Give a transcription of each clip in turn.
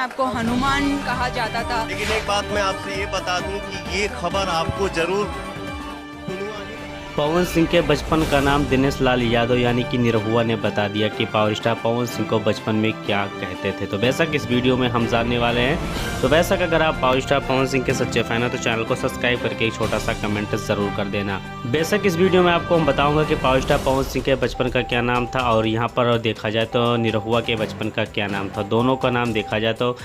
आपको हनुमान कहा जाता था। लेकिन एक बात मैं आपसे ये बता दूं कि ये खबर आपको जरूर पवन सिंह के बचपन का नाम दिनेश लाल यादव यानी कि निरहुआ ने बता दिया कि पावर स्टार पवन सिंह को बचपन में क्या कहते थे। तो बेशक इस वीडियो में हम जानने वाले हैं। तो बेशक अगर आप पावर स्टार पवन सिंह के सच्चे फैन हैं तो चैनल को सब्सक्राइब करके एक छोटा सा कमेंट जरूर कर देना। बेशक इस वीडियो में आपको हम बताऊंगा कि पावर स्टार पवन सिंह के बचपन का क्या नाम था और यहाँ पर देखा जाए तो निरहुआ के बचपन का क्या नाम था। दोनों का नाम देखा जाए तो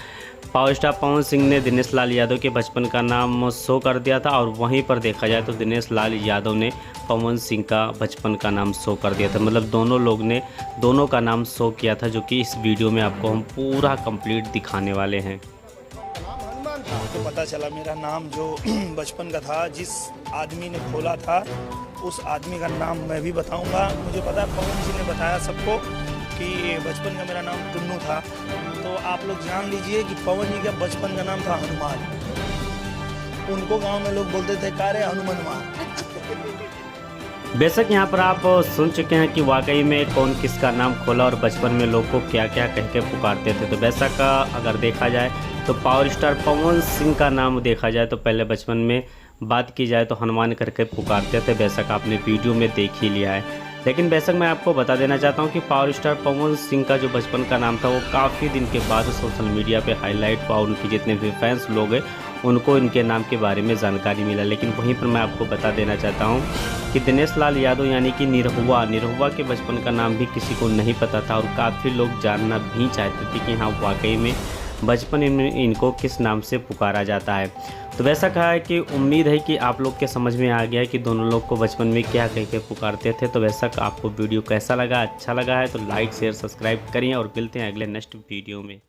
पावर स्टार पवन सिंह ने दिनेश लाल यादव के बचपन का नाम शो कर दिया था और वहीं पर देखा जाए तो दिनेश लाल यादव ने पवन सिंह का बचपन का नाम शो कर दिया था। मतलब दोनों लोग ने दोनों का नाम शो किया था, जो कि इस वीडियो में आपको हम पूरा कंप्लीट दिखाने वाले हैं। तो पता चला मेरा नाम जो बचपन का था, जिस आदमी ने खोला था उस आदमी का नाम मैं भी बताऊंगा। मुझे पता है पवन जी ने बताया सबको कि बचपन का मेरा नाम टुन्नू था। तो आप लोग जान लीजिए कि पवन जी का बचपन का नाम था हनुमान। उनको गांव में लोग बोलते थे कारे हनुमान। बेशक यहाँ पर आप सुन चुके हैं कि वाकई में कौन किसका नाम खोला और बचपन में लोग को क्या क्या कह के पुकारते थे। तो बेशक अगर देखा जाए तो पावर स्टार पवन सिंह का नाम देखा जाए तो पहले बचपन में बात की जाए तो हनुमान करके पुकारते थे। बेशक आपने वीडियो में देख ही लिया है। लेकिन बेशक मैं आपको बता देना चाहता हूं कि पावर स्टार पवन सिंह का जो बचपन का नाम था वो काफ़ी दिन के बाद सोशल मीडिया पे हाईलाइट हुआ। उनके जितने भी फैंस लोग हैं उनको इनके नाम के बारे में जानकारी मिला। लेकिन वहीं पर मैं आपको बता देना चाहता हूं कि दिनेश लाल यादव यानी कि निरहुआ के बचपन का नाम भी किसी को नहीं पता था और काफ़ी लोग जानना भी चाहते थे कि हाँ वाकई में बचपन में इनको किस नाम से पुकारा जाता है। तो वैसा कहा है कि उम्मीद है कि आप लोग के समझ में आ गया कि दोनों लोग को बचपन में क्या कह के पुकारते थे। तो वैसा आपको वीडियो कैसा लगा, अच्छा लगा है तो लाइक शेयर सब्सक्राइब करिए और मिलते हैं अगले नेक्स्ट वीडियो में।